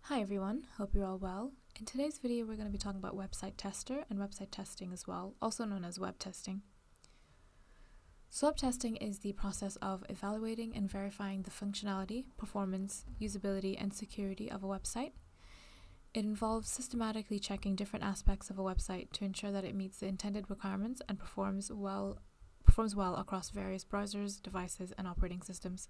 Hi everyone, hope you're all well. In today's video we're going to be talking about Website Tester and website testing as well, also known as web testing. So web testing is the process of evaluating and verifying the functionality, performance, usability and security of a website. It involves systematically checking different aspects of a website to ensure that it meets the intended requirements and performs well across various browsers, devices and operating systems.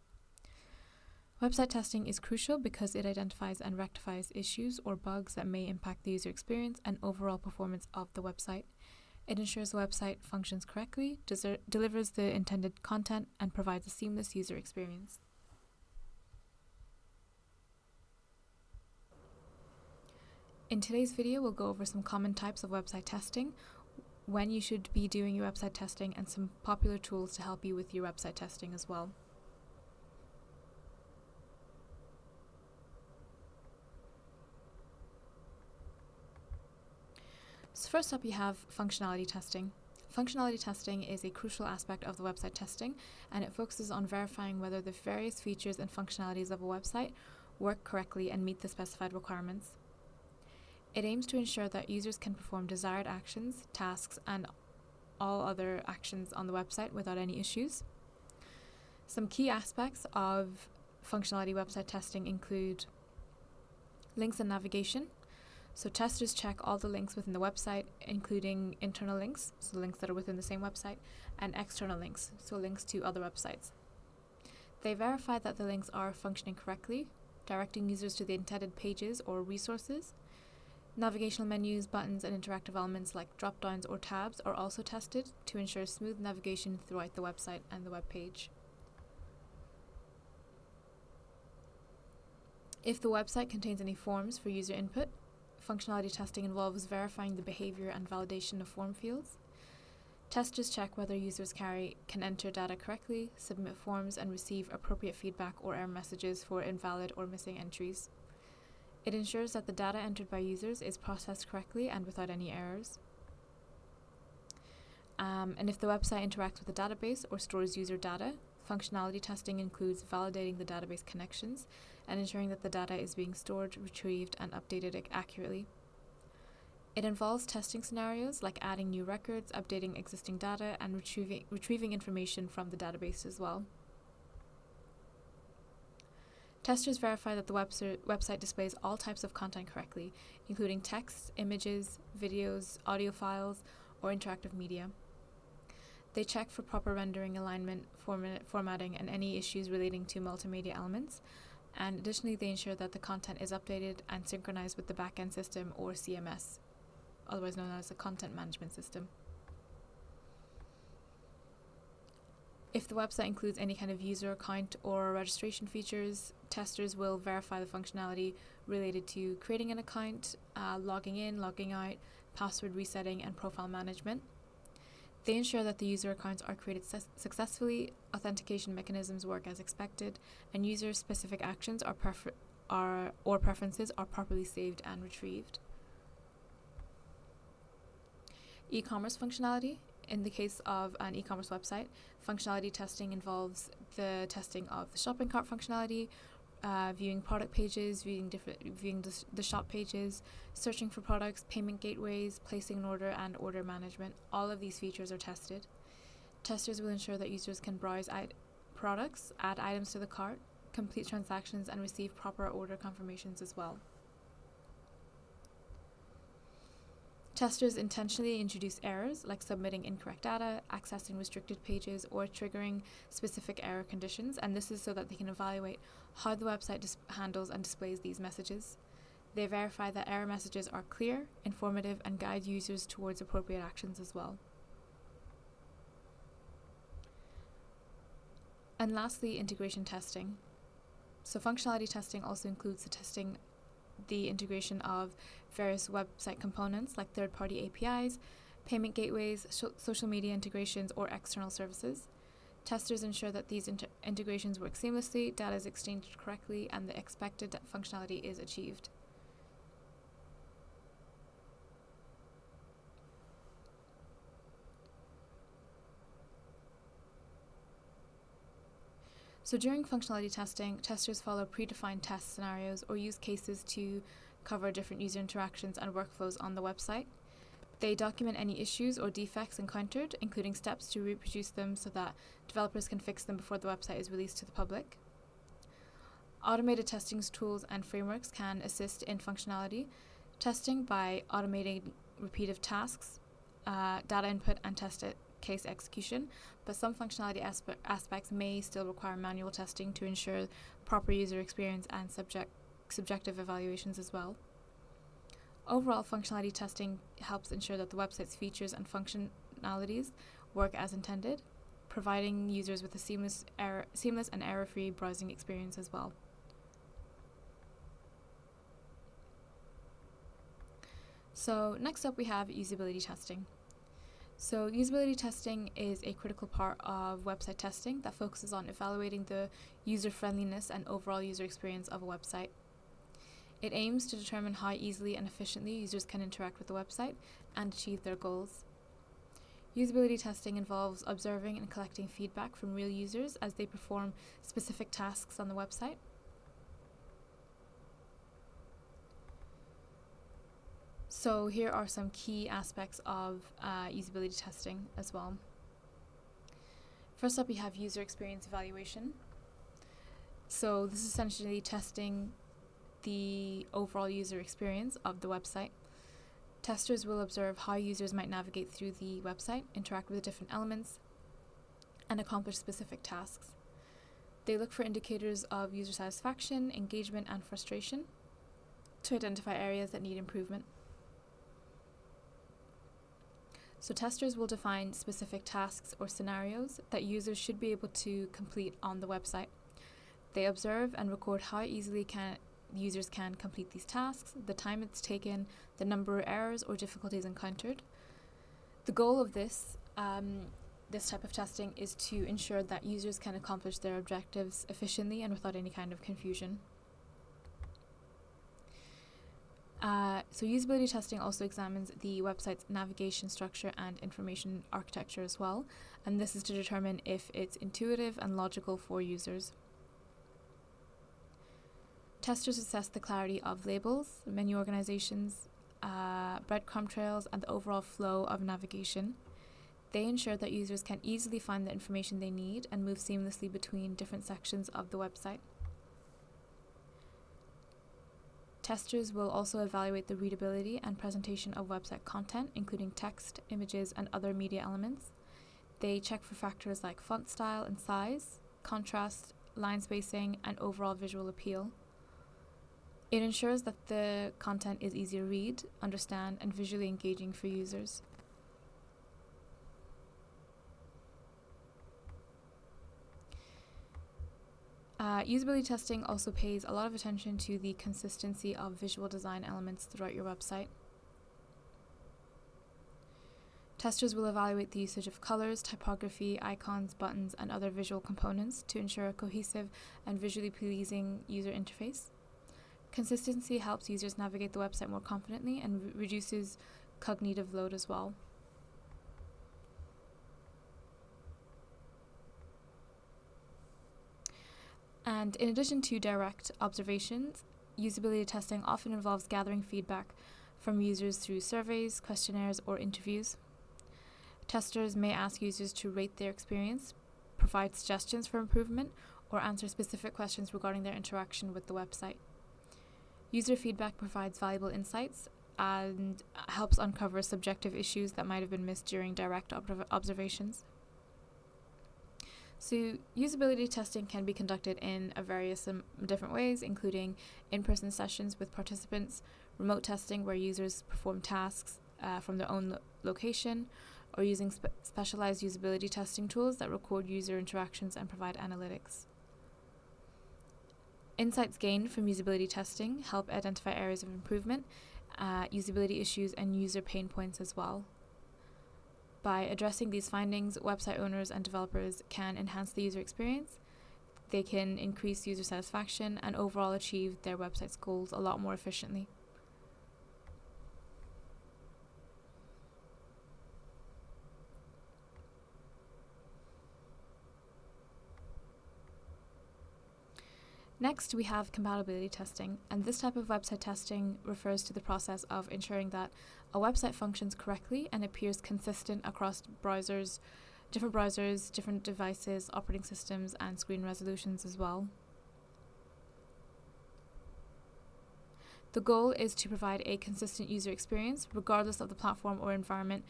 Website testing is crucial because it identifies and rectifies issues or bugs that may impact the user experience and overall performance of the website. It ensures the website functions correctly, delivers the intended content, and provides a seamless user experience. In today's video, we'll go over some common types of website testing, when you should be doing your website testing, and some popular tools to help you with your website testing as well. So first up you have functionality testing. Functionality testing is a crucial aspect of the website testing, and it focuses on verifying whether the various features and functionalities of a website work correctly and meet the specified requirements. It aims to ensure that users can perform desired actions, tasks, and all other actions on the website without any issues. Some key aspects of functionality website testing include links and navigation. So testers check all the links within the website, including internal links, so links that are within the same website, and external links, so links to other websites. They verify that the links are functioning correctly, directing users to the intended pages or resources. Navigational menus, buttons, and interactive elements like drop-downs or tabs are also tested to ensure smooth navigation throughout the website and the web page. If the website contains any forms for user input, functionality testing involves verifying the behavior and validation of form fields. Testers check whether users can enter data correctly, submit forms, and receive appropriate feedback or error messages for invalid or missing entries. It ensures that the data entered by users is processed correctly and without any errors. And if the website interacts with a database or stores user data, functionality testing includes validating the database connections and ensuring that the data is being stored, retrieved, and updated accurately. It involves testing scenarios like adding new records, updating existing data, and retrieving information from the database as well. Testers verify that the website displays all types of content correctly, including text, images, videos, audio files, or interactive media. They check for proper rendering, alignment, formatting, and any issues relating to multimedia elements. And additionally, they ensure that the content is updated and synchronized with the backend system or CMS, otherwise known as the content management system. If the website includes any kind of user account or registration features, testers will verify the functionality related to creating an account, logging in, logging out, password resetting, and profile management. They ensure that the user accounts are created successfully, authentication mechanisms work as expected, and user-specific actions or preferences are properly saved and retrieved. E-commerce functionality. In the case of an e-commerce website, functionality testing involves the testing of the shopping cart functionality, viewing product pages, viewing the shop pages, searching for products, payment gateways, placing an order, and order management. All of these features are tested. Testers will ensure that users can browse products, add items to the cart, complete transactions, and receive proper order confirmations as well. Testers intentionally introduce errors like submitting incorrect data, accessing restricted pages, or triggering specific error conditions, and this is so that they can evaluate how the website handles and displays these messages. They verify that error messages are clear, informative, and guide users towards appropriate actions as well. And lastly, integration testing. So functionality testing also includes the integration of various website components like third-party APIs, payment gateways, social media integrations, or external services. Testers ensure that these integrations work seamlessly, data is exchanged correctly, and the expected functionality is achieved. So during functionality testing, testers follow predefined test scenarios or use cases to cover different user interactions and workflows on the website. They document any issues or defects encountered, including steps to reproduce them so that developers can fix them before the website is released to the public. Automated testing tools and frameworks can assist in functionality testing by automating repetitive tasks, data input, and test case execution, but some functionality aspects may still require manual testing to ensure proper user experience and subjective evaluations as well. Overall, functionality testing helps ensure that the website's features and functionalities work as intended, providing users with a seamless and error-free browsing experience as well. So next up we have usability testing. So usability testing is a critical part of website testing that focuses on evaluating the user-friendliness and overall user experience of a website. It aims to determine how easily and efficiently users can interact with the website and achieve their goals. Usability testing involves observing and collecting feedback from real users as they perform specific tasks on the website. So here are some key aspects of usability testing as well. First up, we have user experience evaluation. So this is essentially testing the overall user experience of the website. Testers will observe how users might navigate through the website, interact with the different elements, and accomplish specific tasks. They look for indicators of user satisfaction, engagement, and frustration to identify areas that need improvement. So testers will define specific tasks or scenarios that users should be able to complete on the website. They observe and record how easily users can complete these tasks, the time it's taken, the number of errors or difficulties encountered. The goal of this type of testing is to ensure that users can accomplish their objectives efficiently and without any kind of confusion. So usability testing also examines the website's navigation structure and information architecture as well, and this is to determine if it's intuitive and logical for users. Testers assess the clarity of labels, menu organizations, breadcrumb trails, and the overall flow of navigation. They ensure that users can easily find the information they need and move seamlessly between different sections of the website. Testers will also evaluate the readability and presentation of website content, including text, images, and other media elements. They check for factors like font style and size, contrast, line spacing, and overall visual appeal. It ensures that the content is easy to read, understand, and visually engaging for users. Usability testing also pays a lot of attention to the consistency of visual design elements throughout your website. Testers will evaluate the usage of colors, typography, icons, buttons, and other visual components to ensure a cohesive and visually pleasing user interface. Consistency helps users navigate the website more confidently and reduces cognitive load as well. And in addition to direct observations, usability testing often involves gathering feedback from users through surveys, questionnaires, or interviews. Testers may ask users to rate their experience, provide suggestions for improvement, or answer specific questions regarding their interaction with the website. User feedback provides valuable insights and helps uncover subjective issues that might have been missed during direct observations. So usability testing can be conducted in various different ways, including in-person sessions with participants, remote testing where users perform tasks from their own location, or using specialized usability testing tools that record user interactions and provide analytics. Insights gained from usability testing help identify areas of improvement, usability issues, and user pain points as well. By addressing these findings, website owners and developers can enhance the user experience, they can increase user satisfaction, and overall achieve their website's goals a lot more efficiently. Next, we have compatibility testing, and this type of website testing refers to the process of ensuring that a website functions correctly and appears consistent across different browsers, different devices, operating systems, and screen resolutions as well. The goal is to provide a consistent user experience regardless of the platform or environment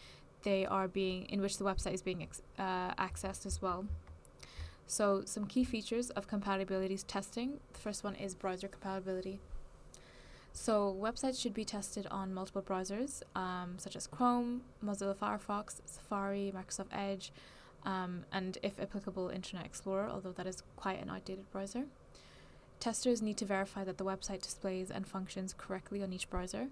in which the website is being accessed as well. So some key features of compatibility testing. The first one is browser compatibility. So websites should be tested on multiple browsers, such as Chrome, Mozilla Firefox, Safari, Microsoft Edge, and if applicable, Internet Explorer, although that is quite an outdated browser. Testers need to verify that the website displays and functions correctly on each browser,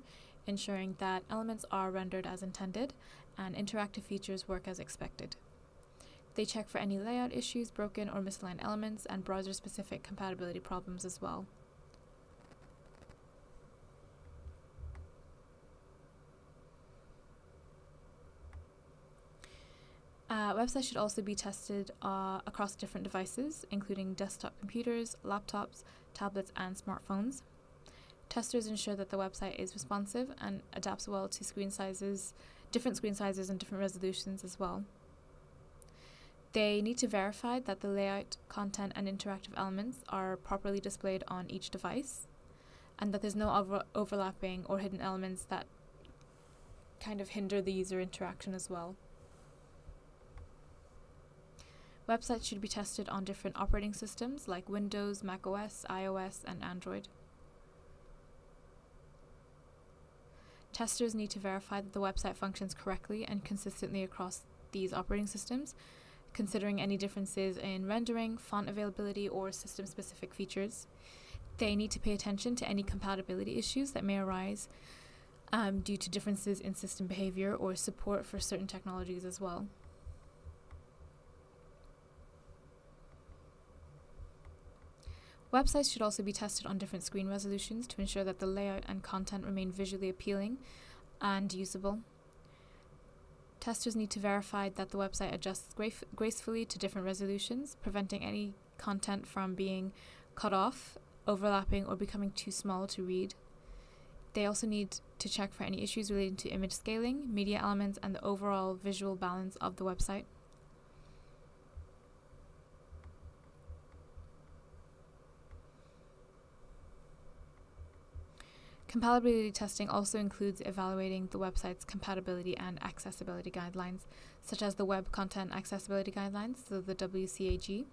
ensuring that elements are rendered as intended and interactive features work as expected. They check for any layout issues, broken or misaligned elements, and browser-specific compatibility problems as well. Websites should also be tested across different devices, including desktop computers, laptops, tablets, and smartphones. Testers ensure that the website is responsive and adapts well to different screen sizes and different resolutions as well. They need to verify that the layout, content, and interactive elements are properly displayed on each device, and that there's no overlapping or hidden elements that kind of hinder the user interaction as well. Websites should be tested on different operating systems like Windows, macOS, iOS, and Android. Testers need to verify that the website functions correctly and consistently across these operating systems, considering any differences in rendering, font availability, or system-specific features. They need to pay attention to any compatibility issues that may arise due to differences in system behavior or support for certain technologies as well. Websites should also be tested on different screen resolutions to ensure that the layout and content remain visually appealing and usable. Testers need to verify that the website adjusts gracefully to different resolutions, preventing any content from being cut off, overlapping, or becoming too small to read. They also need to check for any issues relating to image scaling, media elements, and the overall visual balance of the website. Compatibility testing also includes evaluating the website's compatibility and accessibility guidelines, such as the Web Content Accessibility Guidelines, so the WCAG.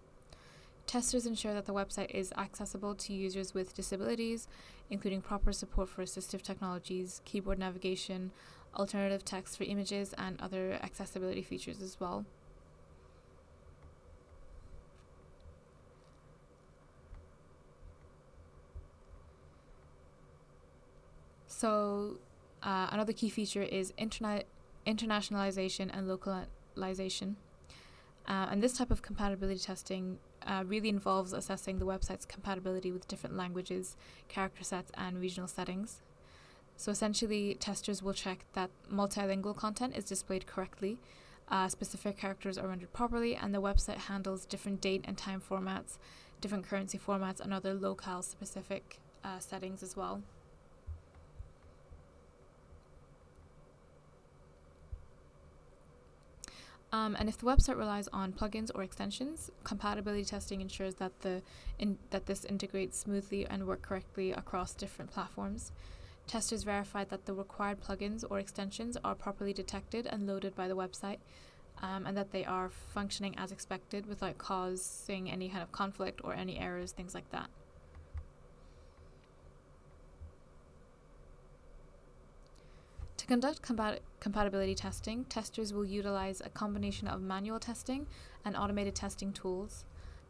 Testers ensure that the website is accessible to users with disabilities, including proper support for assistive technologies, keyboard navigation, alternative text for images, and other accessibility features as well. So another key feature is internationalization and localization. And this type of compatibility testing really involves assessing the website's compatibility with different languages, character sets, and regional settings. So essentially, testers will check that multilingual content is displayed correctly, specific characters are rendered properly, and the website handles different date and time formats, different currency formats, and other locale-specific settings as well. And if the website relies on plugins or extensions, compatibility testing ensures that this integrates smoothly and works correctly across different platforms. Testers verify that the required plugins or extensions are properly detected and loaded by the website, and that they are functioning as expected without causing any kind of conflict or any errors, things like that. To conduct compatibility testing, testers will utilize a combination of manual testing and automated testing tools.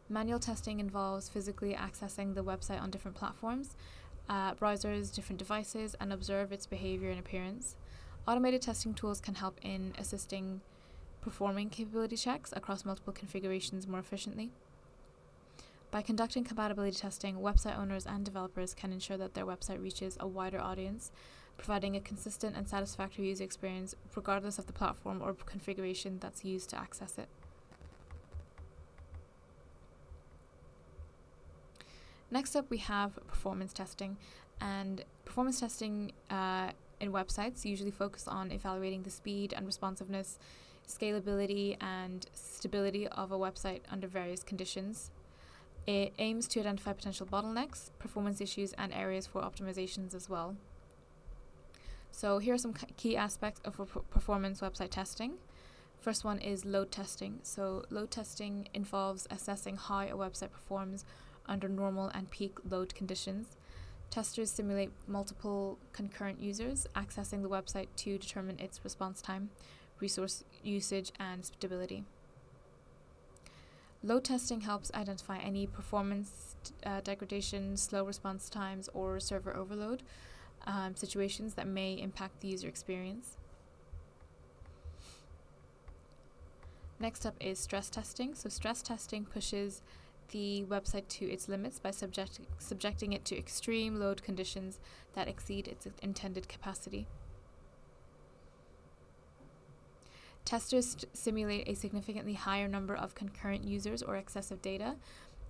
Manual testing involves physically accessing the website on different platforms, browsers, different devices, and observe its behavior and appearance. Automated testing tools can help in assisting performing capability checks across multiple configurations more efficiently. By conducting compatibility testing, website owners and developers can ensure that their website reaches a wider audience, providing a consistent and satisfactory user experience regardless of the platform or configuration that's used to access it. Next up, we have performance testing. And performance testing in websites usually focus on evaluating the speed and responsiveness, scalability and stability of a website under various conditions. It aims to identify potential bottlenecks, performance issues, and areas for optimizations as well. So here are some key aspects of performance website testing. First one is load testing. So load testing involves assessing how a website performs under normal and peak load conditions. Testers simulate multiple concurrent users accessing the website to determine its response time, resource usage, and stability. Load testing helps identify any performance degradation, slow response times, or server overload situations that may impact the user experience. Next up is stress testing. So stress testing pushes the website to its limits by subjecting it to extreme load conditions that exceed its intended capacity. Testers simulate a significantly higher number of concurrent users or excessive data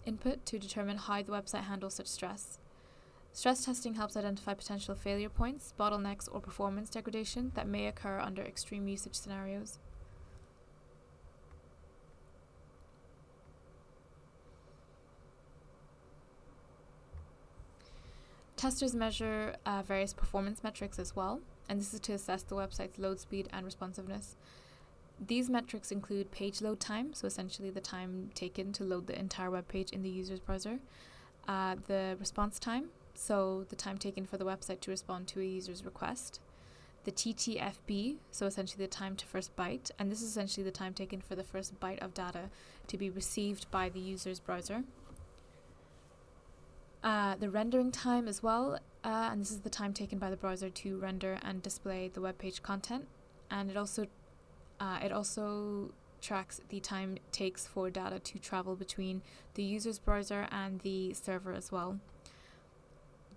input to determine how the website handles such stress. Stress testing helps identify potential failure points, bottlenecks, or performance degradation that may occur under extreme usage scenarios. Testers measure various performance metrics as well, and this is to assess the website's load speed and responsiveness. These metrics include page load time, so essentially the time taken to load the entire web page in the user's browser, the response time, so the time taken for the website to respond to a user's request, the TTFB, so essentially the time to first byte, and this is essentially the time taken for the first byte of data to be received by the user's browser. The rendering time as well, and this is the time taken by the browser to render and display the web page content, and it also tracks the time it takes for data to travel between the user's browser and the server as well.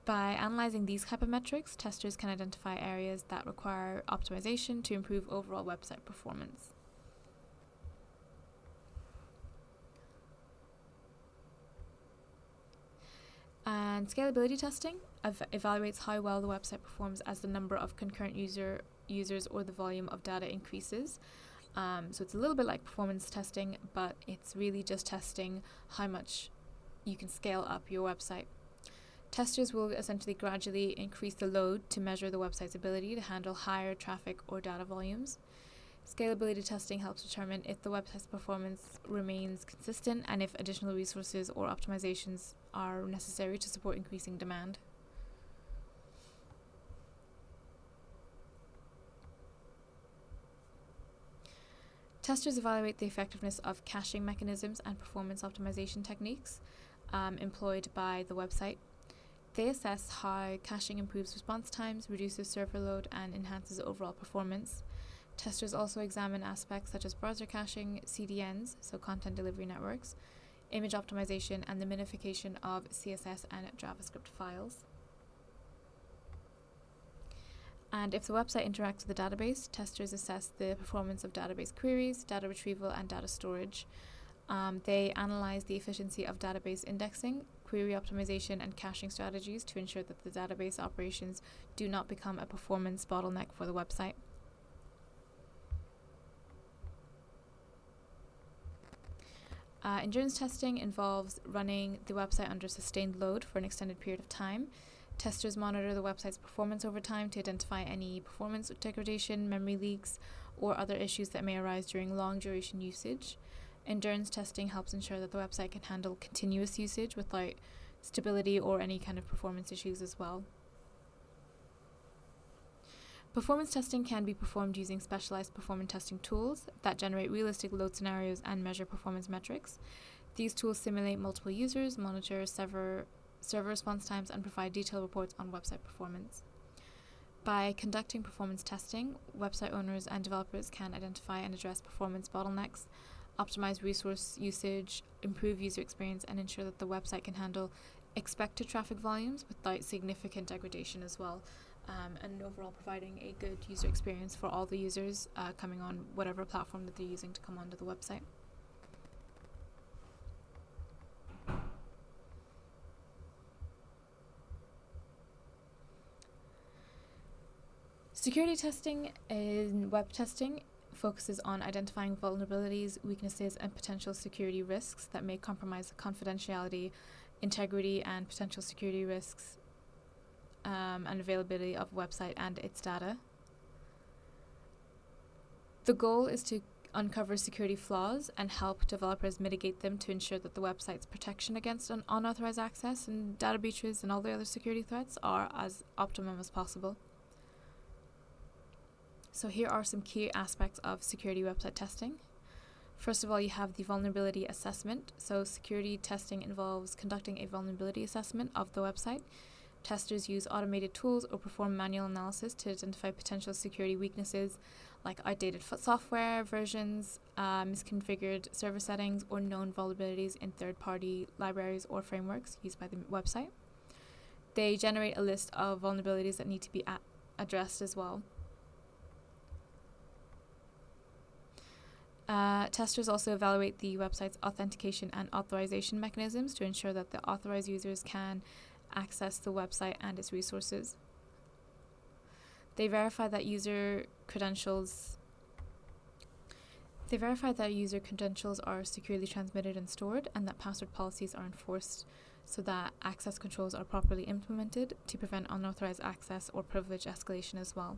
By analyzing these type of metrics, testers can identify areas that require optimization to improve overall website performance. And scalability testing evaluates how well the website performs as the number of concurrent users or the volume of data increases. So it's a little bit like performance testing, but it's really just testing how much you can scale up your website. Testers will essentially gradually increase the load to measure the website's ability to handle higher traffic or data volumes. Scalability testing helps determine if the website's performance remains consistent and if additional resources or optimizations are necessary to support increasing demand. Testers evaluate the effectiveness of caching mechanisms and performance optimization techniques employed by the website. They assess how caching improves response times, reduces server load, and enhances overall performance. Testers also examine aspects such as browser caching, CDNs, so content delivery networks, image optimization, and the minification of CSS and JavaScript files. And if the website interacts with the database, testers assess the performance of database queries, data retrieval, and data storage. They analyze the efficiency of database indexing, query optimization, and caching strategies to ensure that the database operations do not become a performance bottleneck for the website. Endurance testing involves running the website under sustained load for an extended period of time. Testers monitor the website's performance over time to identify any performance degradation, memory leaks, or other issues that may arise during long duration usage. Endurance testing helps ensure that the website can handle continuous usage without stability or any kind of performance issues as well. Performance testing can be performed using specialized performance testing tools that generate realistic load scenarios and measure performance metrics. These tools simulate multiple users, monitor server response times, and provide detailed reports on website performance. By conducting performance testing, website owners and developers can identify and address performance bottlenecks, optimize resource usage, improve user experience, and ensure that the website can handle expected traffic volumes without significant degradation as well, and overall providing a good user experience for all the users coming on whatever platform that they're using to come onto the website. Security testing in web testing focuses on identifying vulnerabilities, weaknesses, and potential security risks that may compromise the confidentiality, integrity, and potential security risks and availability of a website and its data. The goal is to uncover security flaws and help developers mitigate them to ensure that the website's protection against unauthorized access and data breaches and all the other security threats are as optimum as possible. So here are some key aspects of security website testing. First of all, you have the vulnerability assessment. So security testing involves conducting a vulnerability assessment of the website. Testers use automated tools or perform manual analysis to identify potential security weaknesses like outdated software versions, misconfigured server settings, or known vulnerabilities in third-party libraries or frameworks used by the website. They generate a list of vulnerabilities that need to be addressed as well. Testers also evaluate the website's authentication and authorization mechanisms to ensure that the authorized users can access the website and its resources. They verify that user credentials are securely transmitted and stored, and that password policies are enforced so that access controls are properly implemented to prevent unauthorized access or privilege escalation as well.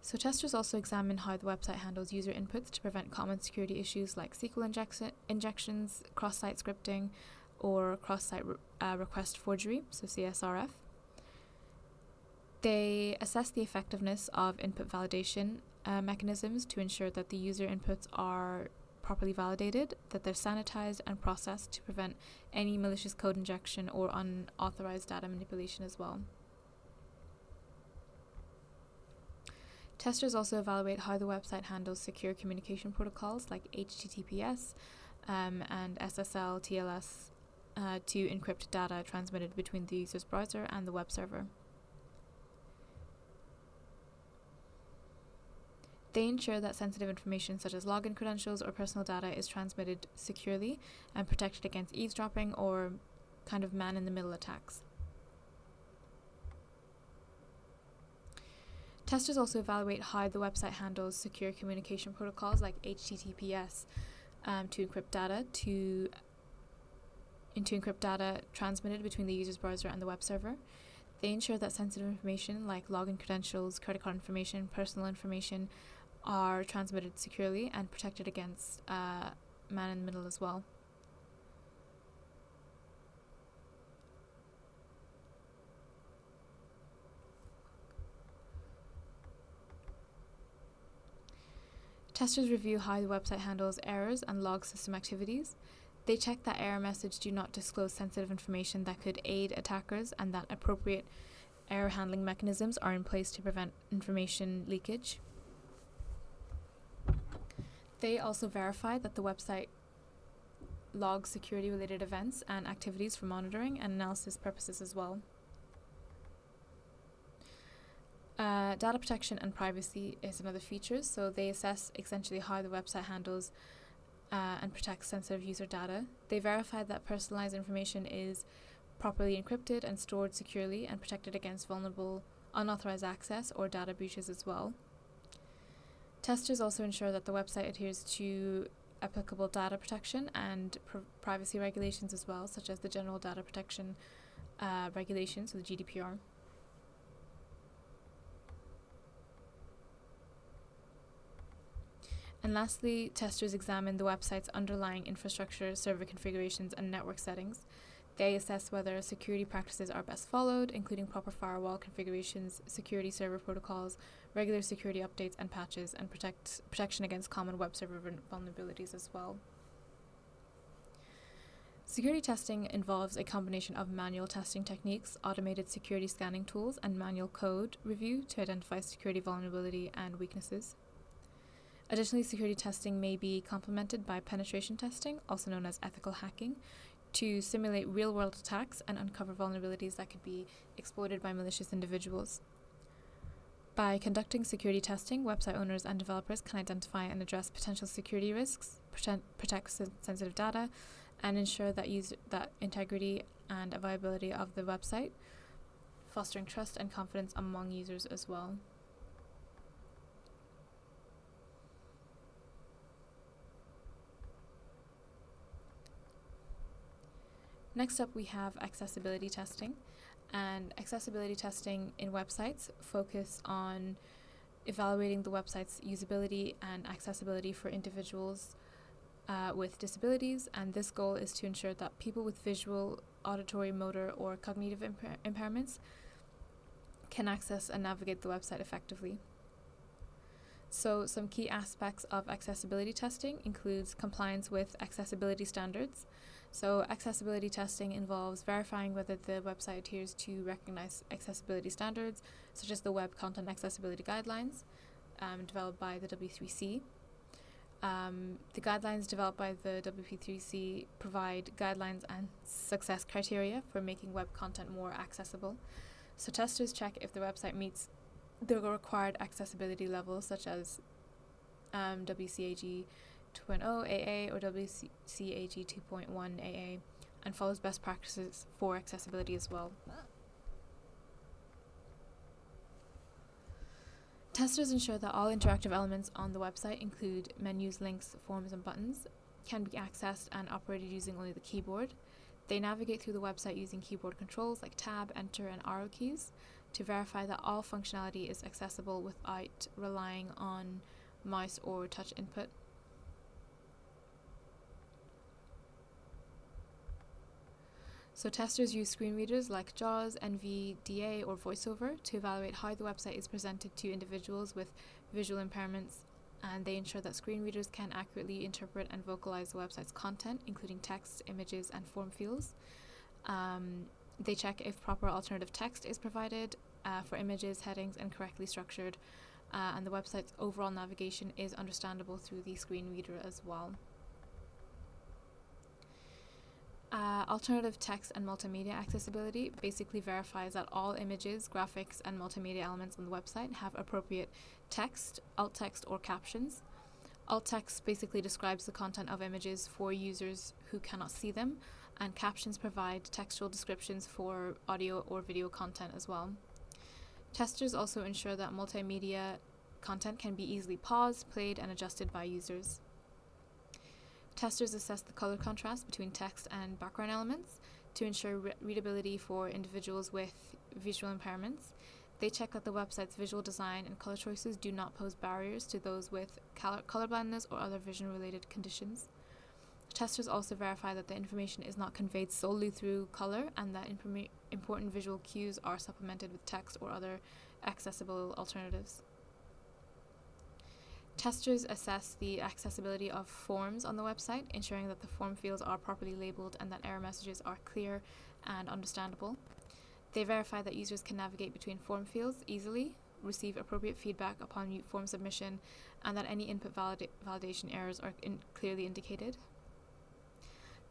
So testers also examine how the website handles user inputs to prevent common security issues like SQL injections, cross-site scripting, or cross-site request forgery, so CSRF. They assess the effectiveness of input validation mechanisms to ensure that the user inputs are properly validated, that they're sanitized and processed to prevent any malicious code injection or unauthorized data manipulation as well. Testers also evaluate how the website handles secure communication protocols like HTTPS and SSL, TLS to encrypt data transmitted between the user's browser and the web server. They ensure that sensitive information such as login credentials or personal data is transmitted securely and protected against eavesdropping or kind of man-in-the-middle attacks. Testers also evaluate how the website handles secure communication protocols like HTTPS to encrypt data transmitted between the user's browser and the web server. They ensure that sensitive information like login credentials, credit card information, personal information are transmitted securely and protected against man-in-the-middle as well. Testers review how the website handles errors and log system activities. They check that error messages do not disclose sensitive information that could aid attackers and that appropriate error handling mechanisms are in place to prevent information leakage. They also verify that the website logs security-related events and activities for monitoring and analysis purposes as well. Data protection and privacy is another feature, so they assess essentially how the website handles and protects sensitive user data. They verify that personalized information is properly encrypted and stored securely and protected against vulnerable unauthorized access or data breaches as well. Testers also ensure that the website adheres to applicable data protection and privacy regulations as well, such as the General Data Protection Regulations, so the GDPR. And lastly, testers examine the website's underlying infrastructure, server configurations, and network settings. They assess whether security practices are best followed, including proper firewall configurations, security server protocols, regular security updates and patches, and protection against common web server vulnerabilities as well. Security testing involves a combination of manual testing techniques, automated security scanning tools, and manual code review to identify security vulnerability and weaknesses. Additionally, security testing may be complemented by penetration testing, also known as ethical hacking, to simulate real-world attacks and uncover vulnerabilities that could be exploited by malicious individuals. By conducting security testing, website owners and developers can identify and address potential security risks, protect sensitive data, and ensure that integrity and viability of the website, fostering trust and confidence among users as well. Next up, we have accessibility testing. And accessibility testing in websites focus on evaluating the website's usability and accessibility for individuals with disabilities, and this goal is to ensure that people with visual, auditory, motor, or cognitive impairments can access and navigate the website effectively. So some key aspects of accessibility testing includes compliance with accessibility standards. So accessibility testing involves verifying whether the website adheres to recognized accessibility standards, such as the Web Content Accessibility Guidelines, developed by the W3C. The guidelines developed by the W3C provide guidelines and success criteria for making web content more accessible. So testers check if the website meets the required accessibility levels, such as WCAG 2.0 AA or WCAG 2.1 AA, and follows best practices for accessibility as well. Testers ensure that all interactive elements on the website include menus, links, forms, and buttons, can be accessed and operated using only the keyboard. They navigate through the website using keyboard controls like Tab, Enter, and Arrow keys to verify that all functionality is accessible without relying on mouse or touch input. So testers use screen readers like JAWS, NVDA, or VoiceOver to evaluate how the website is presented to individuals with visual impairments, and they ensure that screen readers can accurately interpret and vocalize the website's content, including text, images, and form fields. They check if proper alternative text is provided for images, headings, and correctly structured, and the website's overall navigation is understandable through the screen reader as well. Alternative text and multimedia accessibility basically verifies that all images, graphics, and multimedia elements on the website have appropriate text, alt text, or captions. Alt text basically describes the content of images for users who cannot see them, and captions provide textual descriptions for audio or video content as well. Testers also ensure that multimedia content can be easily paused, played, and adjusted by users. Testers assess the color contrast between text and background elements to ensure readability for individuals with visual impairments. They check that the website's visual design and color choices do not pose barriers to those with color blindness or other vision-related conditions. Testers also verify that the information is not conveyed solely through color and that important visual cues are supplemented with text or other accessible alternatives. Testers assess the accessibility of forms on the website, ensuring that the form fields are properly labeled and that error messages are clear and understandable. They verify that users can navigate between form fields easily, receive appropriate feedback upon form submission, and that any input validation errors are clearly indicated.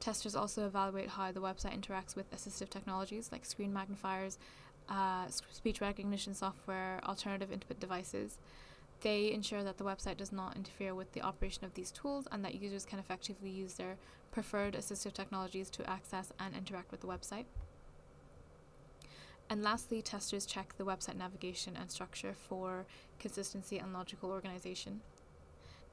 Testers also evaluate how the website interacts with assistive technologies like screen magnifiers, speech recognition software, alternative input devices. They ensure that the website does not interfere with the operation of these tools and that users can effectively use their preferred assistive technologies to access and interact with the website. And lastly, testers check the website navigation and structure for consistency and logical organization.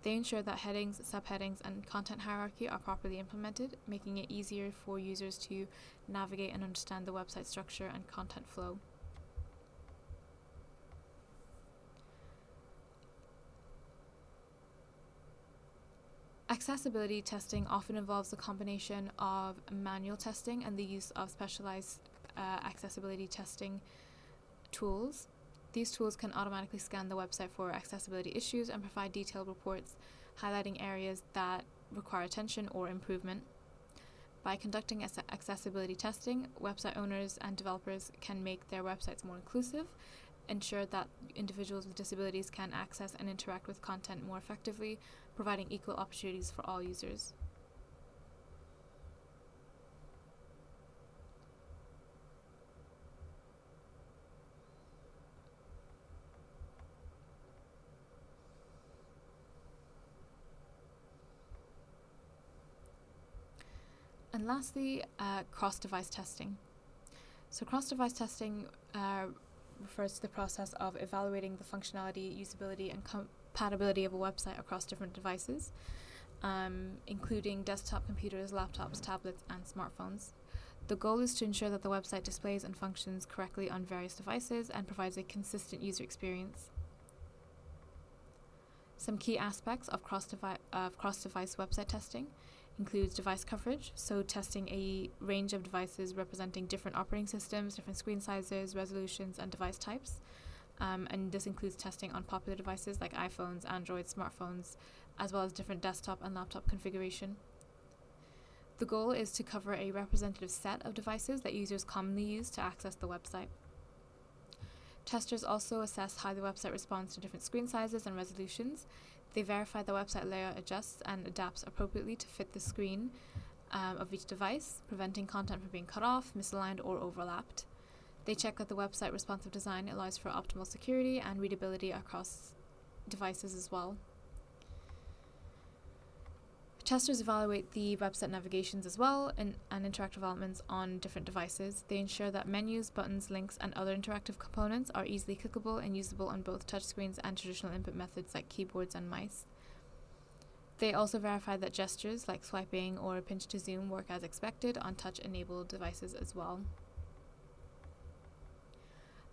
They ensure that headings, subheadings, and content hierarchy are properly implemented, making it easier for users to navigate and understand the website structure and content flow. Accessibility testing often involves a combination of manual testing and the use of specialized accessibility testing tools. These tools can automatically scan the website for accessibility issues and provide detailed reports highlighting areas that require attention or improvement. By conducting accessibility testing, website owners and developers can make their websites more inclusive, ensure that individuals with disabilities can access and interact with content more effectively, providing equal opportunities for all users. And lastly, cross-device testing. So cross-device testing refers to the process of evaluating the functionality, usability, and compatibility of a website across different devices, including desktop computers, laptops, tablets, and smartphones. The goal is to ensure that the website displays and functions correctly on various devices and provides a consistent user experience. Some key aspects of cross-device website testing includes device coverage, so testing a range of devices representing different operating systems, different screen sizes, resolutions, and device types. And this includes testing on popular devices like iPhones, Android, smartphones, as well as different desktop and laptop configuration. The goal is to cover a representative set of devices that users commonly use to access the website. Testers also assess how the website responds to different screen sizes and resolutions. They verify the website layout adjusts and adapts appropriately to fit the screen of each device, preventing content from being cut off, misaligned, or overlapped. They check that the website responsive design allows for optimal security and readability across devices as well. Testers evaluate the website navigations as well and interactive elements on different devices. They ensure that menus, buttons, links, and other interactive components are easily clickable and usable on both touchscreens and traditional input methods like keyboards and mice. They also verify that gestures like swiping or pinch to zoom work as expected on touch-enabled devices as well.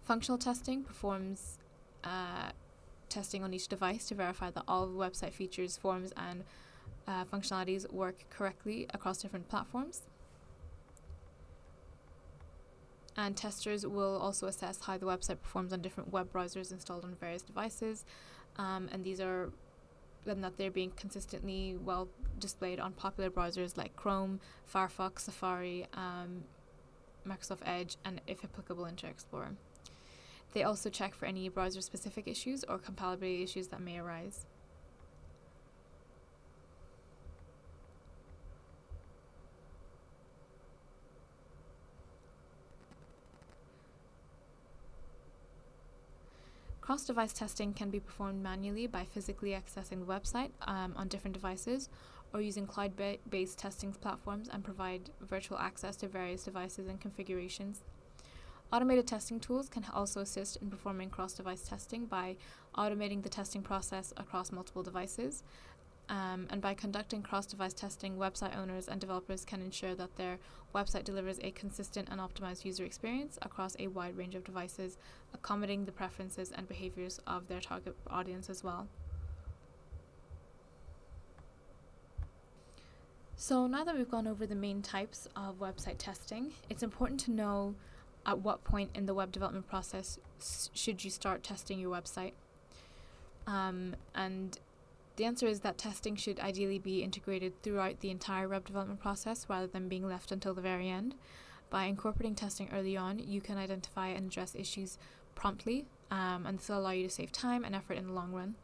Functional testing performs testing on each device to verify that all website features, forms, and functionalities work correctly across different platforms. And testers will also assess how the website performs on different web browsers installed on various devices, and that they're being consistently well displayed on popular browsers like Chrome, Firefox, Safari, Microsoft Edge, and if applicable, Internet Explorer. They also check for any browser-specific issues or compatibility issues that may arise. Cross-device testing can be performed manually by physically accessing the website on different devices or using cloud-based testing platforms and provide virtual access to various devices and configurations. Automated testing tools can also assist in performing cross-device testing by automating the testing process across multiple devices. And by conducting cross-device testing, website owners and developers can ensure that their website delivers a consistent and optimized user experience across a wide range of devices, accommodating the preferences and behaviors of their target audience as well. So now that we've gone over the main types of website testing, it's important to know at what point in the web development process should you start testing your website. And the answer is that testing should ideally be integrated throughout the entire web development process rather than being left until the very end. By incorporating testing early on, you can identify and address issues promptly, and this will allow you to save time and effort in the long run.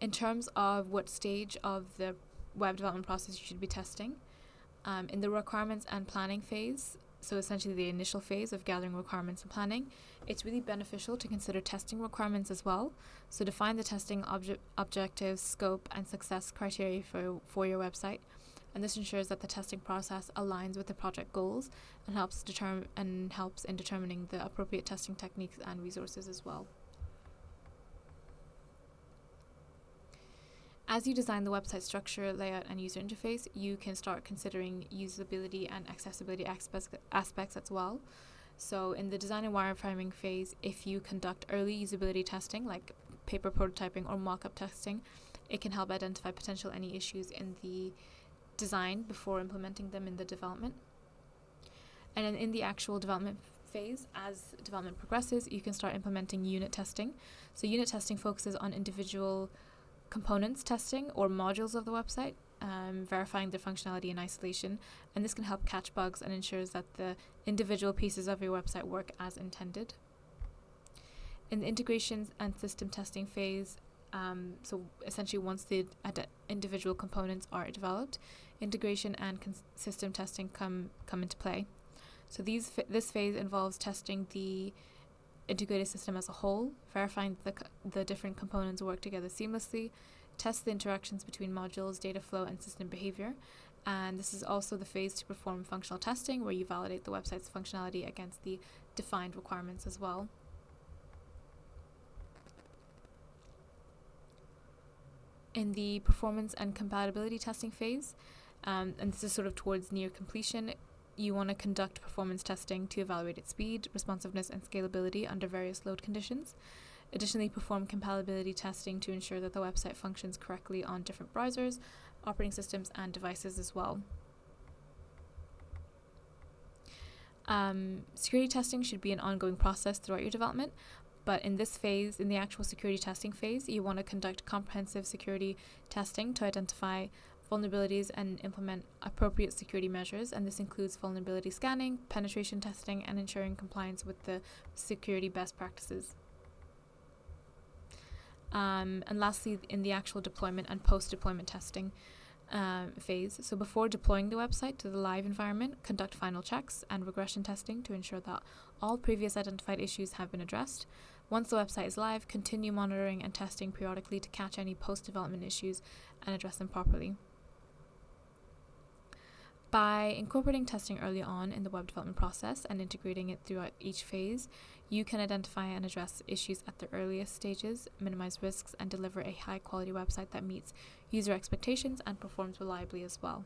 In terms of what stage of the web development process you should be testing, in the requirements and planning phase, so essentially the initial phase of gathering requirements and planning, it's really beneficial to consider testing requirements as well. So define the testing objectives, scope, and success criteria for your website. And this ensures that the testing process aligns with the project goals and helps in determining the appropriate testing techniques and resources as well. As you design the website structure, layout, and user interface, you can start considering usability and accessibility aspects as well. So in the design and wireframing phase, if you conduct early usability testing, like paper prototyping or mock-up testing, it can help identify potential any issues in the design before implementing them in the development. And then in the actual development phase, as development progresses, you can start implementing unit testing. So unit testing focuses on individual components testing or modules of the website, verifying their functionality in isolation, and this can help catch bugs and ensures that the individual pieces of your website work as intended. In the integrations and system testing phase, so essentially once the individual components are developed, integration and system testing come into play. So this phase involves testing the integrated system as a whole, verifying the different components work together seamlessly, test the interactions between modules, data flow, and system behavior, And this is also the phase to perform functional testing, where you validate the website's functionality against the defined requirements as well. In the performance and compatibility testing phase, and this is sort of towards near completion, you want to conduct performance testing to evaluate its speed, responsiveness, and scalability under various load conditions. Additionally, perform compatibility testing to ensure that the website functions correctly on different browsers, operating systems, and devices as well. Security testing should be an ongoing process throughout your development, but in this phase, in the actual security testing phase, you want to conduct comprehensive security testing to identify vulnerabilities and implement appropriate security measures, and this includes vulnerability scanning, penetration testing, and ensuring compliance with the security best practices. And lastly, in the actual deployment and post-deployment testing phase, so before deploying the website to the live environment, conduct final checks and regression testing to ensure that all previous identified issues have been addressed. Once the website is live, continue monitoring and testing periodically to catch any post-development issues and address them properly. By incorporating testing early on in the web development process and integrating it throughout each phase, you can identify and address issues at the earliest stages, minimize risks, and deliver a high-quality website that meets user expectations and performs reliably as well.